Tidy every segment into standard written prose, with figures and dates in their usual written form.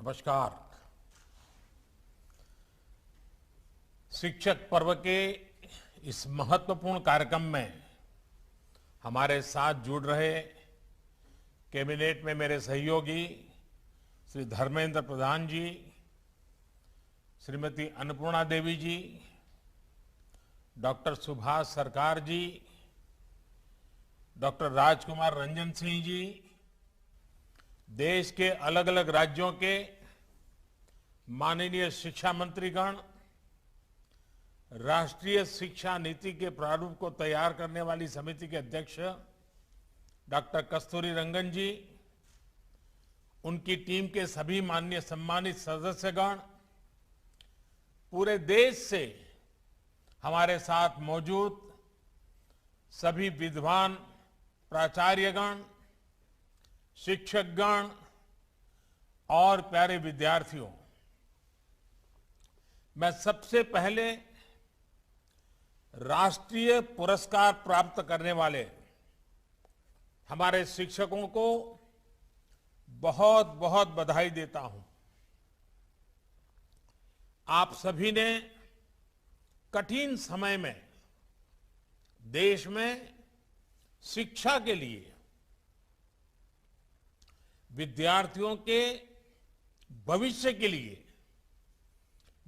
नमस्कार। शिक्षक पर्व के इस महत्वपूर्ण कार्यक्रम में हमारे साथ जुड़ रहे कैबिनेट में मेरे सहयोगी श्री धर्मेंद्र प्रधान जी, श्रीमती अन्नपूर्णा देवी जी, डॉक्टर सुभाष सरकार जी, डॉक्टर राजकुमार रंजन सिंह जी, देश के अलग अलग राज्यों के माननीय शिक्षा मंत्रीगण, राष्ट्रीय शिक्षा नीति के प्रारूप को तैयार करने वाली समिति के अध्यक्ष डॉक्टर कस्तूरी रंगन जी, उनकी टीम के सभी माननीय सम्मानित सदस्यगण, पूरे देश से हमारे साथ मौजूद सभी विद्वान प्राचार्यगण, शिक्षकगण और प्यारे विद्यार्थियों, मैं सबसे पहले राष्ट्रीय पुरस्कार प्राप्त करने वाले हमारे शिक्षकों को बहुत बहुत बधाई देता हूं। आप सभी ने कठिन समय में देश में शिक्षा के लिए, विद्यार्थियों के भविष्य के लिए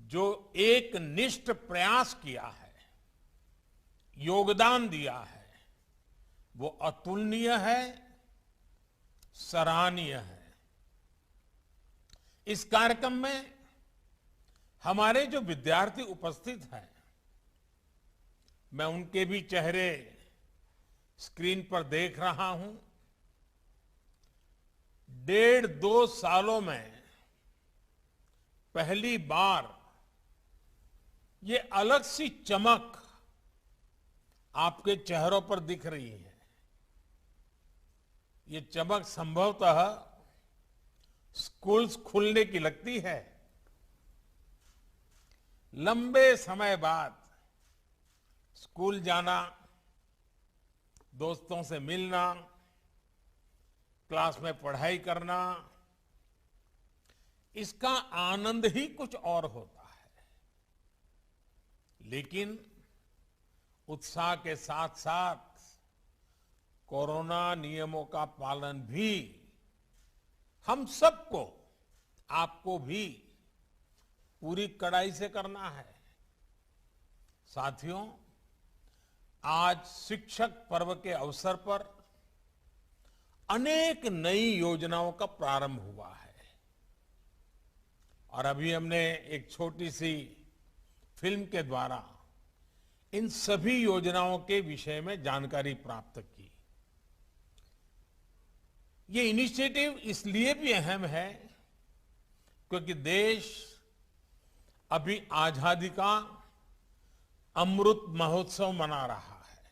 जो एक निष्ठ प्रयास किया है, योगदान दिया है, वो अतुलनीय है, सराहनीय है। इस कार्यक्रम में हमारे जो विद्यार्थी उपस्थित हैं, मैं उनके भी चेहरे स्क्रीन पर देख रहा हूं। 1.5-2 सालों में पहली बार ये अलग सी चमक आपके चेहरों पर दिख रही है। ये चमक संभवतः स्कूल्स खुलने की लगती है। लंबे समय बाद स्कूल जाना, दोस्तों से मिलना, क्लास में पढ़ाई करना, इसका आनंद ही कुछ और होता है। लेकिन उत्साह के साथ साथ कोरोना नियमों का पालन भी हम सबको, आपको भी पूरी कड़ाई से करना है। साथियों, आज शिक्षक पर्व के अवसर पर अनेक नई योजनाओं का प्रारंभ हुआ है और अभी हमने एक छोटी सी फिल्म के द्वारा इन सभी योजनाओं के विषय में जानकारी प्राप्त की। ये इनिशिएटिव इसलिए भी अहम है क्योंकि देश अभी आजादी का अमृत महोत्सव मना रहा है।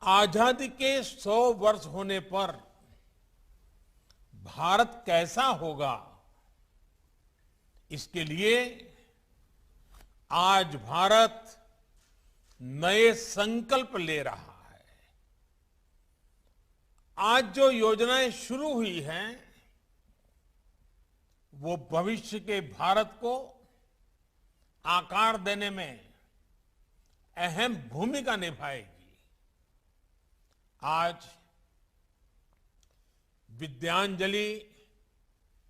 आजादी के 100 वर्ष होने पर भारत कैसा होगा, इसके लिए आज भारत नए संकल्प ले रहा है। आज जो योजनाएं शुरू हुई हैं, वो भविष्य के भारत को आकार देने में अहम भूमिका निभाएगी। आज विद्यांजलि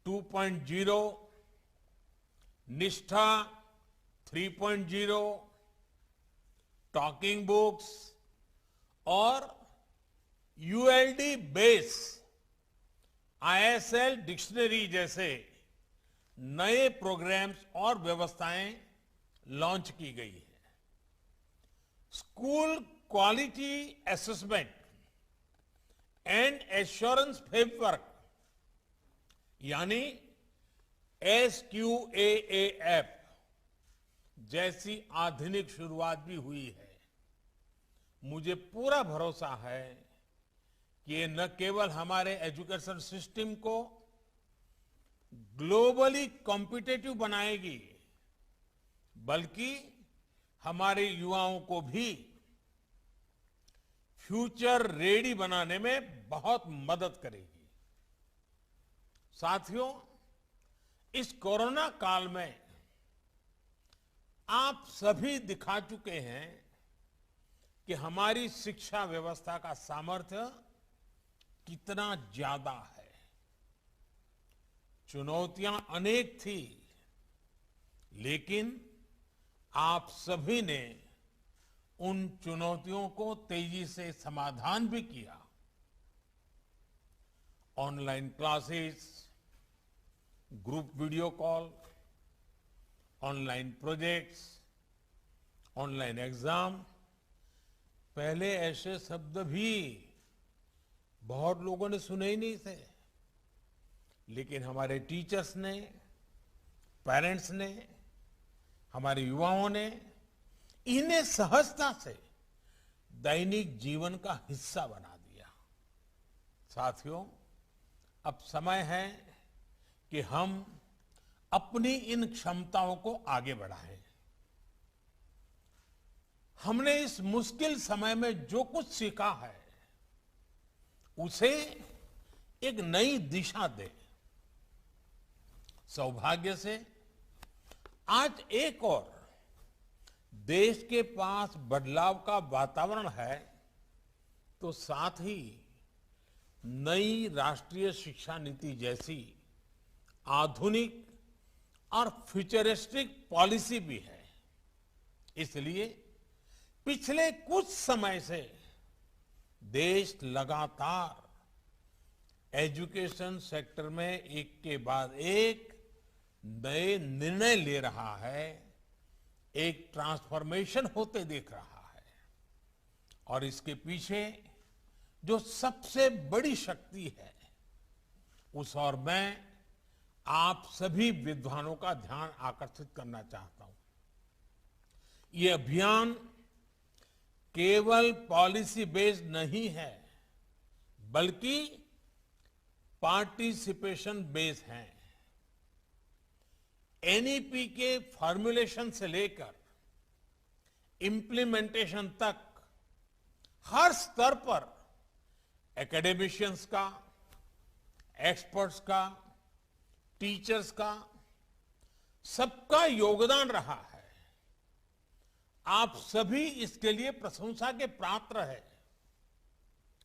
2.0, निष्ठा 3.0, टॉकिंग बुक्स और यूएलडी बेस आईएसएल डिक्शनरी जैसे नए प्रोग्राम्स और व्यवस्थाएं लॉन्च की गई है। School quality assessment and assurance framework यानी SQAAF जैसी आधुनिक शुरुआत भी हुई है। मुझे पूरा भरोसा है कि ये न केवल हमारे एजुकेशन सिस्टम को ग्लोबली कॉम्पिटिटिव बनाएगी, बल्कि हमारे युवाओं को भी फ्यूचर रेडी बनाने में बहुत मदद करेगी। साथियों, इस कोरोना काल में आप सभी दिखा चुके हैं कि हमारी शिक्षा व्यवस्था का सामर्थ्य कितना ज्यादा है। चुनौतियां अनेक थी, लेकिन आप सभी ने उन चुनौतियों को तेजी से समाधान भी किया। Online classes, group video call, online projects, online exam, पहले ऐसे शब्द भी बहुत लोगों ने सुने ही नहीं थे, लेकिन हमारे टीचर्स ने, पेरेंट्स ने, हमारे युवाओं ने इन्हें सहजता से दैनिक जीवन का हिस्सा बना दिया। साथियों, अब समय है कि हम अपनी इन क्षमताओं को आगे बढ़ाएं। हमने इस मुश्किल समय में जो कुछ सीखा है, उसे एक नई दिशा दें। सौभाग्य से आज एक और देश के पास बदलाव का वातावरण है, तो साथ ही नई राष्ट्रीय शिक्षा नीति जैसी आधुनिक और फ्यूचरिस्टिक पॉलिसी भी है। इसलिए पिछले कुछ समय से देश लगातार एजुकेशन सेक्टर में एक के बाद एक नए निर्णय ले रहा है, एक ट्रांसफॉर्मेशन होते देख रहा है। और इसके पीछे जो सबसे बड़ी शक्ति है, उस और मैं आप सभी विद्वानों का ध्यान आकर्षित करना चाहता हूं। ये अभियान केवल पॉलिसी बेस्ड नहीं है, बल्कि पार्टिसिपेशन बेस्ड है। एनईपी के फॉर्मुलेशन से लेकर इंप्लीमेंटेशन तक हर स्तर पर एकेडमिशियंस का, एक्सपर्ट्स का, टीचर्स का, सबका योगदान रहा है। आप सभी इसके लिए प्रशंसा के पात्र हैं।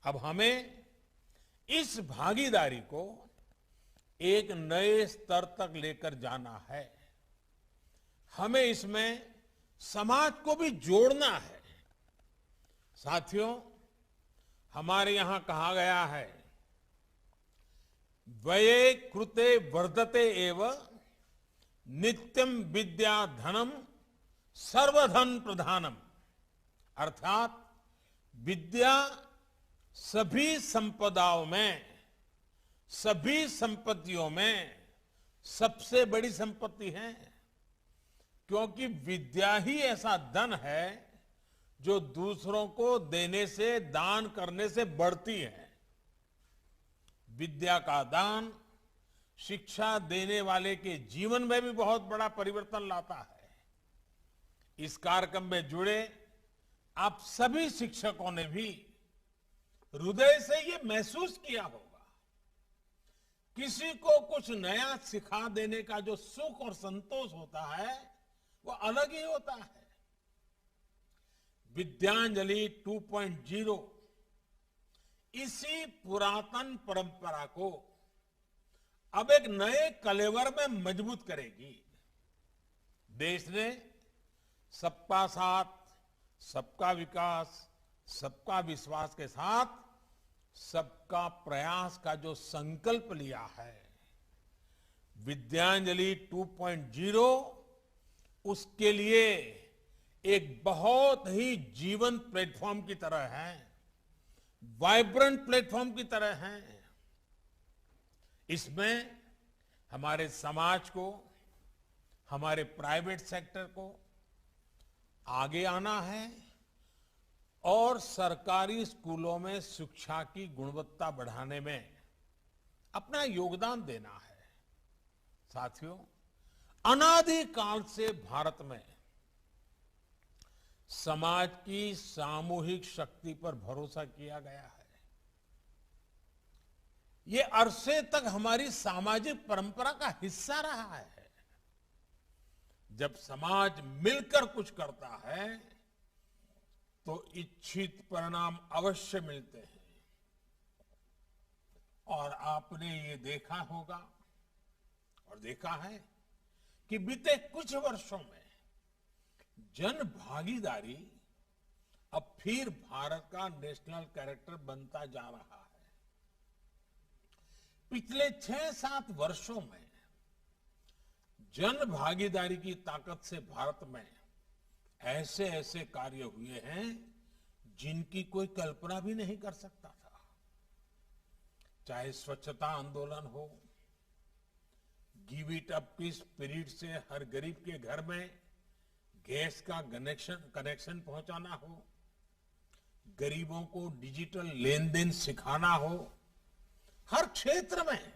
अब हमें इस भागीदारी को एक नए स्तर तक लेकर जाना है। हमें इसमें समाज को भी जोड़ना है। साथियों, हमारे यहां कहा गया है, व्यये कृते वर्धते एव नित्यम विद्या धनम सर्वधन प्रधानम। अर्थात विद्या सभी संपदाओं में, सभी संपत्तियों में सबसे बड़ी संपत्ति है, क्योंकि विद्या ही ऐसा धन है जो दूसरों को देने से, दान करने से बढ़ती है। विद्या का दान शिक्षा देने वाले के जीवन में भी बहुत बड़ा परिवर्तन लाता है। इस कार्यक्रम में जुड़े आप सभी शिक्षकों ने भी हृदय से ये महसूस किया होगा। किसी को कुछ नया सिखा देने का जो सुख और संतोष होता है, वो अलग ही होता है। विद्यांजलि 2.0 इसी पुरातन परंपरा को अब एक नए कलेवर में मजबूत करेगी। देश ने सबका साथ, सबका विकास, सबका विश्वास के साथ सबका प्रयास का जो संकल्प लिया है, विद्यांजलि 2.0 उसके लिए एक बहुत ही जीवंत प्लेटफॉर्म की तरह है, वाइब्रेंट प्लेटफॉर्म की तरह है। इसमें हमारे समाज को, हमारे प्राइवेट सेक्टर को आगे आना है और सरकारी स्कूलों में शिक्षा की गुणवत्ता बढ़ाने में अपना योगदान देना है। साथियों, अनादिकाल से भारत में समाज की सामूहिक शक्ति पर भरोसा किया गया है। ये अरसे तक हमारी सामाजिक परंपरा का हिस्सा रहा है। जब समाज मिलकर कुछ करता है तो इच्छित परिणाम अवश्य मिलते हैं। और आपने ये देखा होगा और देखा है कि बीते कुछ वर्षों में जन भागीदारी अब फिर भारत का नेशनल कैरेक्टर बनता जा रहा है। पिछले 6-7 वर्षों में जन भागीदारी की ताकत से भारत में ऐसे ऐसे कार्य हुए हैं जिनकी कोई कल्पना भी नहीं कर सकता था। चाहे स्वच्छता आंदोलन हो, गिव इट अप की स्पिरिट से हर गरीब के घर में गैस का कनेक्शन पहुंचाना हो, गरीबों को डिजिटल लेन देन सिखाना हो, हर क्षेत्र में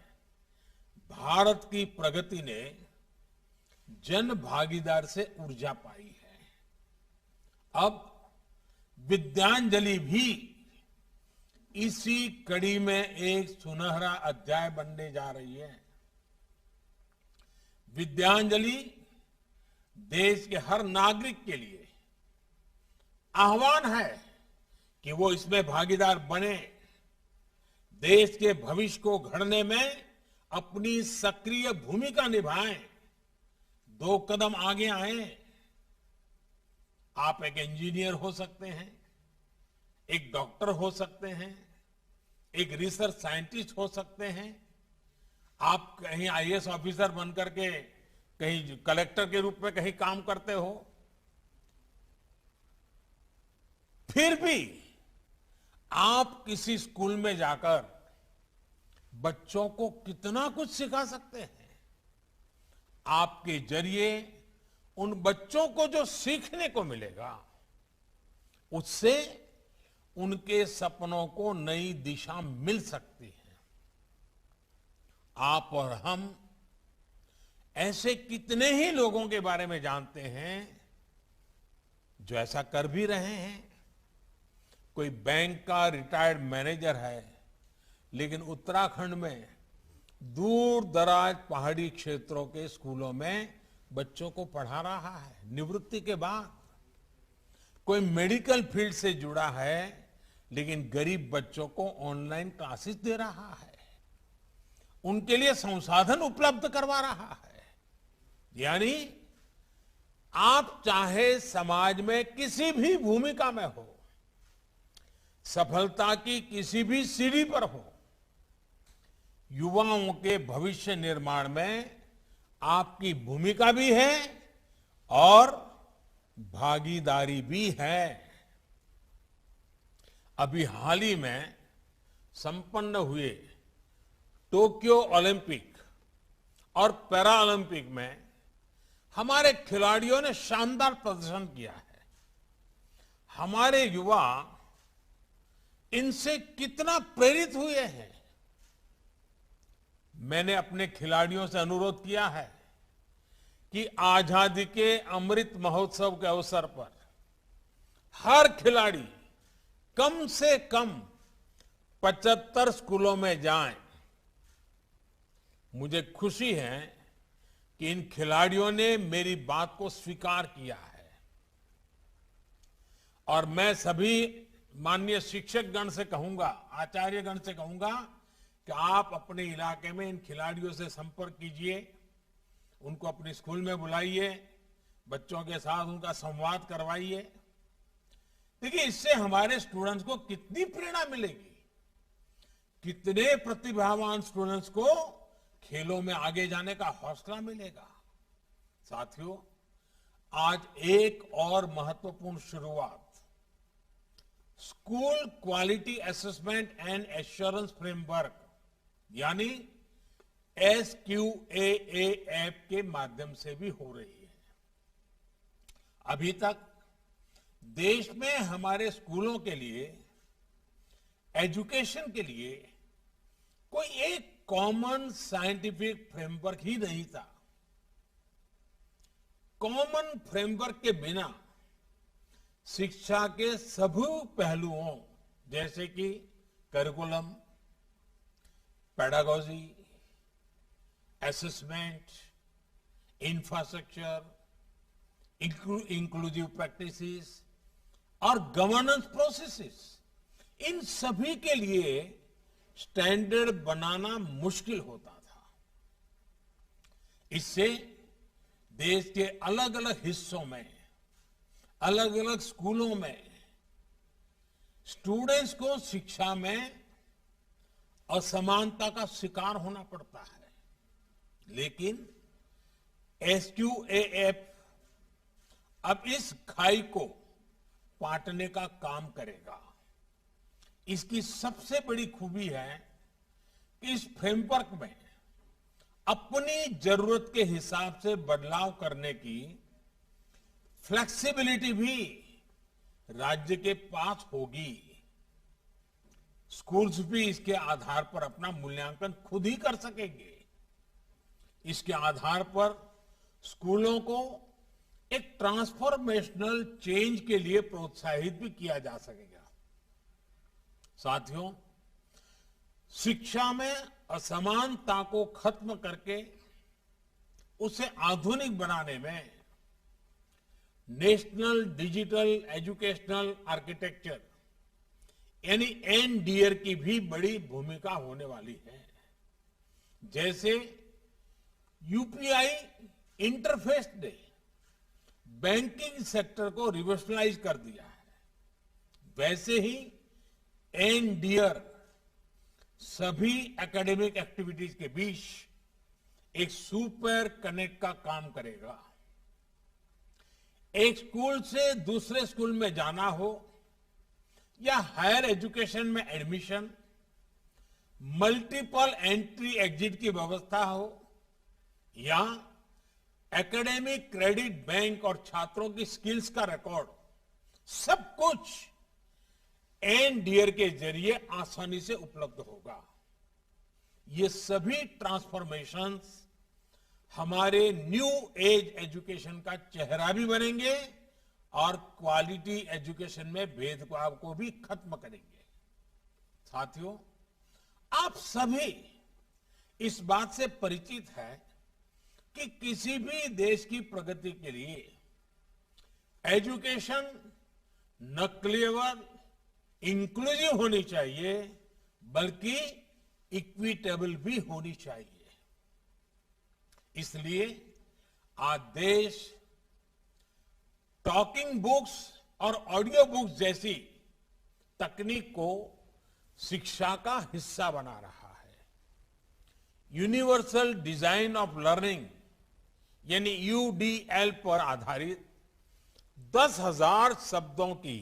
भारत की प्रगति ने जन भागीदार से ऊर्जा पाई है। अब विद्यांजलि भी इसी कड़ी में एक सुनहरा अध्याय बनने जा रही है। विद्यांजलि देश के हर नागरिक के लिए आह्वान है कि वो इसमें भागीदार बने, देश के भविष्य को गढ़ने में अपनी सक्रिय भूमिका निभाएं, 2 कदम आगे आए। आप एक इंजीनियर हो सकते हैं, एक डॉक्टर हो सकते हैं, एक रिसर्च साइंटिस्ट हो सकते हैं, आप कहीं आईएएस ऑफिसर बनकर के कहीं कलेक्टर के रूप में कहीं काम करते हो, फिर भी आप किसी स्कूल में जाकर बच्चों को कितना कुछ सिखा सकते हैं। आपके जरिए उन बच्चों को जो सीखने को मिलेगा उससे उनके सपनों को नई दिशा मिल सकती है। आप और हम ऐसे कितने ही लोगों के बारे में जानते हैं जो ऐसा कर भी रहे हैं। कोई बैंक का रिटायर्ड मैनेजर है, लेकिन उत्तराखंड में दूर दराज पहाड़ी क्षेत्रों के स्कूलों में बच्चों को पढ़ा रहा है निवृत्ति के बाद। कोई मेडिकल फील्ड से जुड़ा है, लेकिन गरीब बच्चों को ऑनलाइन क्लासेस दे रहा है, उनके लिए संसाधन उपलब्ध करवा रहा है। यानी आप चाहे समाज में किसी भी भूमिका में हो, सफलता की किसी भी सीढ़ी पर हो, युवाओं के भविष्य निर्माण में आपकी भूमिका भी है और भागीदारी भी है। अभी हाल ही में संपन्न हुए टोक्यो ओलंपिक और पैरा ओलंपिक में हमारे खिलाड़ियों ने शानदार प्रदर्शन किया है। हमारे युवा इनसे कितना प्रेरित हुए हैं। मैंने अपने खिलाड़ियों से अनुरोध किया है कि आजादी के अमृत महोत्सव के अवसर पर हर खिलाड़ी कम से कम 75 स्कूलों में जाएं। मुझे खुशी है कि इन खिलाड़ियों ने मेरी बात को स्वीकार किया है और मैं सभी माननीय शिक्षक गण से कहूंगा, आचार्य गण से कहूंगा कि आप अपने इलाके में इन खिलाड़ियों से संपर्क कीजिए, उनको अपने स्कूल में बुलाइए, बच्चों के साथ उनका संवाद करवाइए। देखिए, इससे हमारे स्टूडेंट्स को कितनी प्रेरणा मिलेगी, कितने प्रतिभावान स्टूडेंट्स को खेलों में आगे जाने का हौसला मिलेगा। साथियों, आज एक और महत्वपूर्ण शुरुआत school quality assessment and assurance framework यानी SQAAF के माध्यम से भी हो रही है। अभी तक देश में हमारे स्कूलों के लिए, एजुकेशन के लिए कोई एक कॉमन साइंटिफिक फ्रेमवर्क ही नहीं था। कॉमन फ्रेमवर्क के बिना शिक्षा के सभी पहलुओं जैसे कि curriculum, pedagogy, assessment, infrastructure, inclusive practices और गवर्नेंस प्रोसेसेस, इन सभी के लिए स्टैंडर्ड बनाना मुश्किल होता था। इससे देश के अलग अलग हिस्सों में, अलग अलग स्कूलों में स्टूडेंट्स को शिक्षा में असमानता का शिकार होना पड़ता है। लेकिन एसक्यूएएफ अब इस खाई को पाटने का काम करेगा। इसकी सबसे बड़ी खूबी है कि इस फ्रेमवर्क में अपनी जरूरत के हिसाब से बदलाव करने की फ्लेक्सिबिलिटी भी राज्य के पास होगी। स्कूल्स भी इसके आधार पर अपना मूल्यांकन खुद ही कर सकेंगे। इसके आधार पर स्कूलों को एक ट्रांसफॉर्मेशनल चेंज के लिए प्रोत्साहित भी किया जा सकेगा। साथियों, शिक्षा में असमानता को खत्म करके उसे आधुनिक बनाने में नेशनल डिजिटल एजुकेशनल आर्किटेक्चर यानी एनडीआर की भी बड़ी भूमिका होने वाली है। जैसे यूपीआई इंटरफेस ने बैंकिंग सेक्टर को रिवोल्यूशनाइज कर दिया है, वैसे ही एनडीआर सभी एकेडमिक एक्टिविटीज के बीच एक सुपर कनेक्ट का काम करेगा। एक स्कूल से दूसरे स्कूल में जाना हो या हायर एजुकेशन में एडमिशन, मल्टीपल एंट्री एग्जिट की व्यवस्था हो या एकेडमिक क्रेडिट बैंक और छात्रों की स्किल्स का रिकॉर्ड, सब कुछ एनडीआर के जरिए आसानी से उपलब्ध होगा। ये सभी ट्रांसफॉर्मेशंस हमारे न्यू एज एजुकेशन का चेहरा भी बनेंगे और क्वालिटी एजुकेशन में भेदभाव को भी खत्म करेंगे। साथियों, आप सभी इस बात से परिचित हैं कि किसी भी देश की प्रगति के लिए एजुकेशन न केवल इंक्लूसिव होनी चाहिए बल्कि इक्विटेबल भी होनी चाहिए। इसलिए आज देश टॉकिंग बुक्स और ऑडियो बुक्स जैसी तकनीक को शिक्षा का हिस्सा बना रहा है। यूनिवर्सल डिजाइन ऑफ लर्निंग यानी यूडीएल पर आधारित 10,000 शब्दों की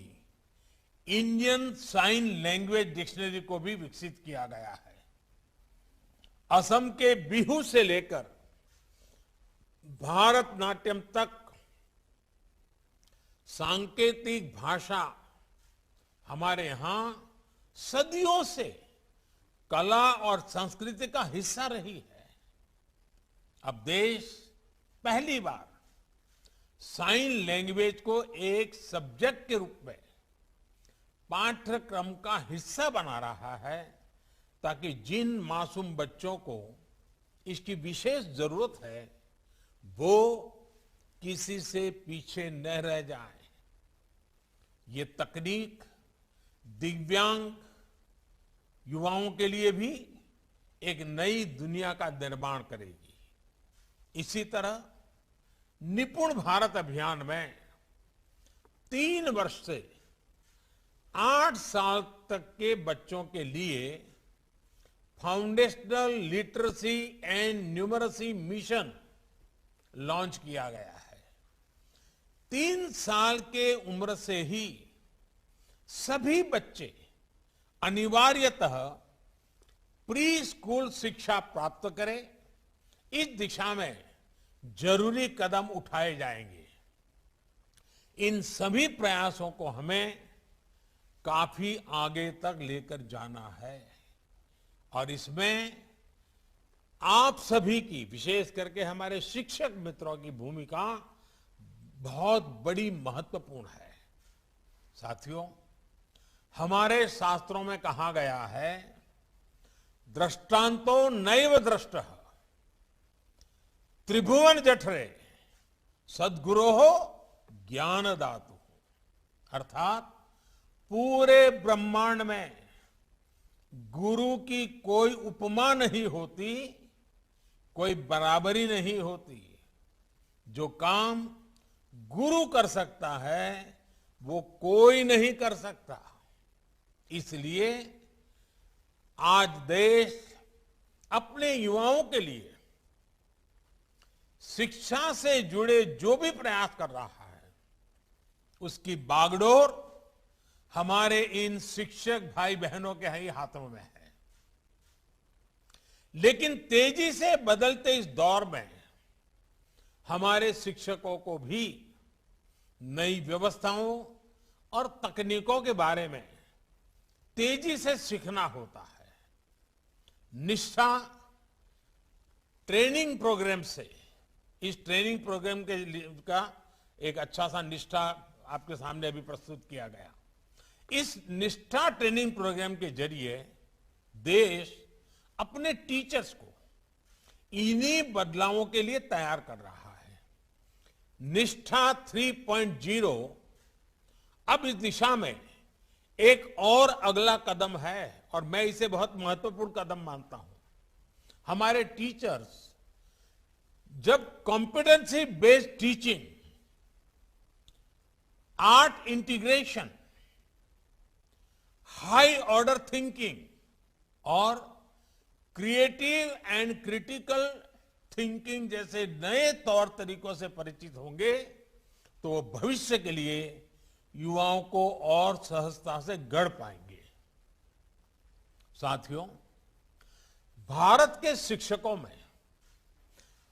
इंडियन साइन लैंग्वेज डिक्शनरी को भी विकसित किया गया है। असम के बिहू से लेकर भारतनाट्यम तक सांकेतिक भाषा हमारे यहां सदियों से कला और संस्कृति का हिस्सा रही है। अब देश पहली बार साइन लैंग्वेज को एक सब्जेक्ट के रूप में पाठ्यक्रम का हिस्सा बना रहा है ताकि जिन मासूम बच्चों को इसकी विशेष जरूरत है वो किसी से पीछे न रह जाए। ये तकनीक दिव्यांग युवाओं के लिए भी एक नई दुनिया का निर्माण करेगी। इसी तरह निपुण भारत अभियान में 3 वर्ष से 8 साल तक के बच्चों के लिए foundational literacy and numeracy mission launch किया गया है। 3 साल के उम्र से ही सभी बच्चे अनिवार्यतः प्री स्कूल शिक्षा प्राप्त करें, इस दिशा में जरूरी कदम उठाए जाएंगे। इन सभी प्रयासों को हमें काफी आगे तक लेकर जाना है और इसमें आप सभी की, विशेष करके हमारे शिक्षक मित्रों की भूमिका बहुत बड़ी महत्वपूर्ण है। साथियों, हमारे शास्त्रों में कहा गया है दृष्टांतो नैव दृष्टः त्रिभुवन जठरे सद्गुरोः ज्ञानदातु। अर्थात पूरे ब्रह्मांड में गुरु की कोई उपमा नहीं होती, कोई बराबरी नहीं होती। जो काम गुरु कर सकता है वो कोई नहीं कर सकता। इसलिए आज देश अपने युवाओं के लिए शिक्षा से जुड़े जो भी प्रयास कर रहा है उसकी बागडोर हमारे इन शिक्षक भाई बहनों के ही हाथों में है। लेकिन तेजी से बदलते इस दौर में हमारे शिक्षकों को भी नई व्यवस्थाओं और तकनीकों के बारे में तेजी से सीखना होता है। निष्ठा ट्रेनिंग प्रोग्राम से, इस ट्रेनिंग प्रोग्राम का एक अच्छा सा निष्ठा आपके सामने अभी प्रस्तुत किया गया। इस निष्ठा ट्रेनिंग प्रोग्राम के जरिए देश अपने टीचर्स को इन्हीं बदलावों के लिए तैयार कर रहा है। निष्ठा 3.0 अब इस दिशा में एक और अगला कदम है और मैं इसे बहुत महत्वपूर्ण कदम मानता हूं। हमारे टीचर्स जब competency based teaching, art integration, high order thinking और क्रिएटिव एंड क्रिटिकल थिंकिंग जैसे नए तौर तरीकों से परिचित होंगे तो वो भविष्य के लिए युवाओं को और सहजता से गढ़ पाएंगे। साथियों, भारत के शिक्षकों में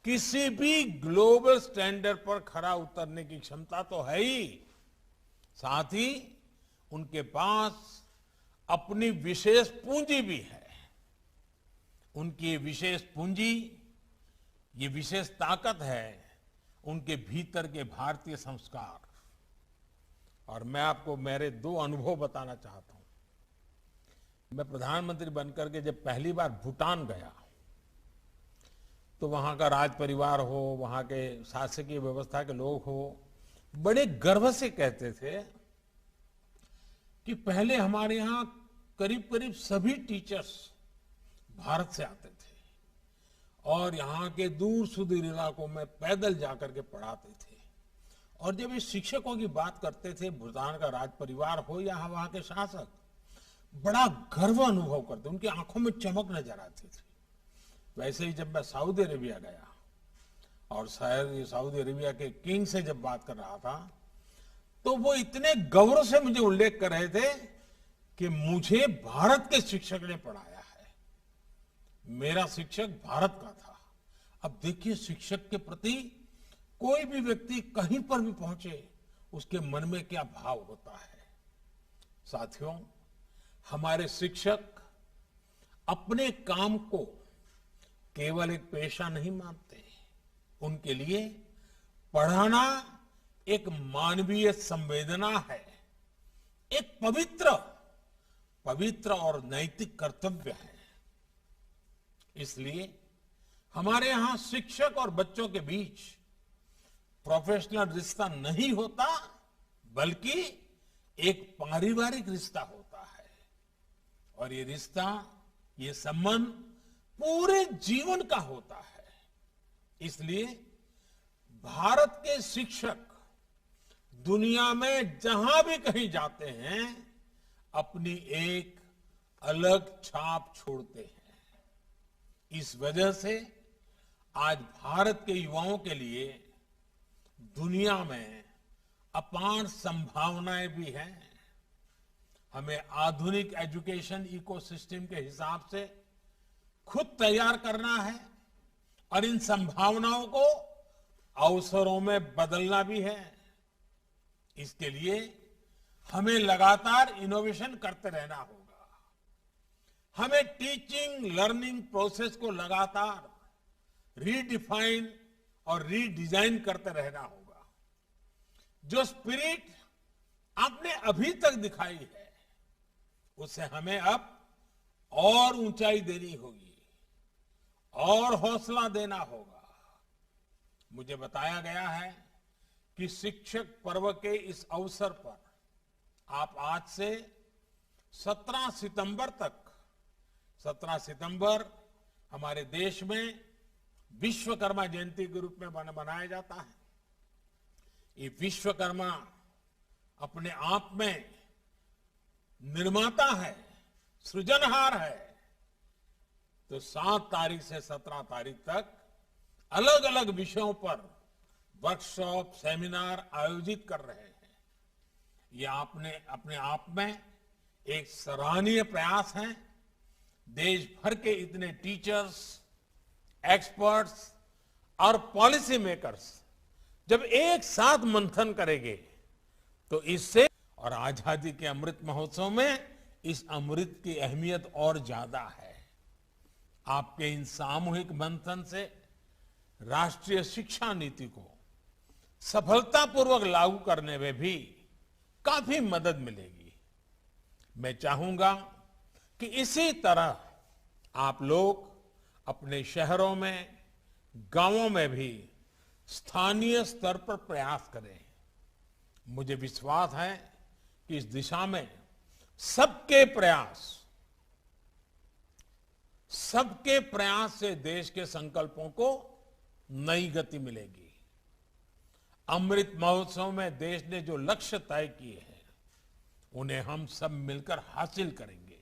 किसी भी ग्लोबल स्टैंडर्ड पर खरा उतरने की क्षमता तो है ही, साथ ही उनके पास अपनी विशेष पूंजी भी है। उनकी ये विशेष पूंजी, ये विशेष ताकत है उनके भीतर के भारतीय संस्कार। और मैं आपको मेरे 2 अनुभव बताना चाहता हूं। मैं प्रधानमंत्री बनकर के जब पहली बार भूटान गया तो वहां का राज परिवार हो, वहां के शासकीय व्यवस्था के लोग हो, बड़े गर्व से कहते थे कि पहले हमारे यहां करीब करीब सभी टीचर्स भारत से आते थे और यहाँ के दूर सुदूर इलाकों में पैदल जाकर के पढ़ाते थे। और जब इस शिक्षकों की बात करते थे, भूटान का राज परिवार हो या वहां के शासक, बड़ा गर्व अनुभव करते, उनकी आंखों में चमक नजर आती थी। वैसे ही जब मैं सऊदी अरेबिया गया और सऊदी अरेबिया के किंग से जब बात कर रहा था तो वो इतने गौरव से मुझे उल्लेख कर रहे थे कि मुझे भारत के शिक्षक ने पढ़ाया है, मेरा शिक्षक भारत का था। अब देखिए, शिक्षक के प्रति कोई भी व्यक्ति कहीं पर भी पहुंचे उसके मन में क्या भाव होता है। साथियों, हमारे शिक्षक अपने काम को केवल एक पेशा नहीं मानते, उनके लिए पढ़ाना एक मानवीय संवेदना है, एक पवित्र और नैतिक कर्तव्य है। इसलिए हमारे यहां शिक्षक और बच्चों के बीच प्रोफेशनल रिश्ता नहीं होता, बल्कि एक पारिवारिक रिश्ता होता है। और ये रिश्ता, ये संबंध पूरे जीवन का होता है। इसलिए भारत के शिक्षक दुनिया में जहां भी कहीं जाते हैं अपनी एक अलग छाप छोड़ते हैं। इस वजह से आज भारत के युवाओं के लिए दुनिया में अपार संभावनाएं भी हैं। हमें आधुनिक एजुकेशन इकोसिस्टम के हिसाब से खुद तैयार करना है और इन संभावनाओं को अवसरों में बदलना भी है। इसके लिए हमें लगातार इनोवेशन करते रहना होगा। हमें टीचिंग लर्निंग प्रोसेस को लगातार रीडिफाइन और रीडिजाइन करते रहना होगा। जो स्पिरिट आपने अभी तक दिखाई है उसे हमें अब और ऊंचाई देनी होगी और हौसला देना होगा। मुझे बताया गया है कि शिक्षक पर्व के इस अवसर पर आप आज से 17 सितंबर तक, 17 सितंबर हमारे देश में विश्वकर्मा जयंती के रूप में मनाया जाता है। ये विश्वकर्मा अपने आप में निर्माता है, सृजनहार है। तो 7 तारीख से 17 तारीख तक अलग अलग विषयों पर वर्कशॉप, सेमिनार आयोजित कर रहे हैं। ये आपने अपने आप में एक सराहनीय प्रयास है। देश भर के इतने टीचर्स, एक्सपर्ट्स और पॉलिसी मेकर्स जब एक साथ मंथन करेंगे तो इससे, और आजादी के अमृत महोत्सव में इस अमृत की अहमियत और ज्यादा है। आपके इन सामूहिक मंथन से राष्ट्रीय शिक्षा नीति को सफलतापूर्वक लागू करने में भी काफी मदद मिलेगी। मैं चाहूंगा कि इसी तरह आप लोग अपने शहरों में, गांवों में भी स्थानीय स्तर पर प्रयास करें। मुझे विश्वास है कि इस दिशा में सबके प्रयास से देश के संकल्पों को नई गति मिलेगी। अमृत महोत्सव में देश ने जो लक्ष्य तय किए हैं उन्हें हम सब मिलकर हासिल करेंगे।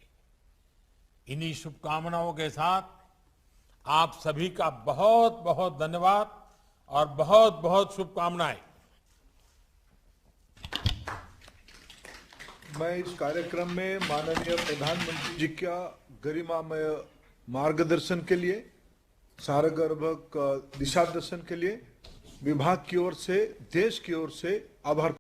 इन्हीं शुभकामनाओं के साथ आप सभी का बहुत बहुत धन्यवाद और बहुत बहुत शुभकामनाएं। मैं इस कार्यक्रम में माननीय प्रधानमंत्री जी का गरिमामय मार्गदर्शन के लिए, सारगर्भक दिशा दर्शन के लिए विभाग की ओर से, देश की ओर से आभार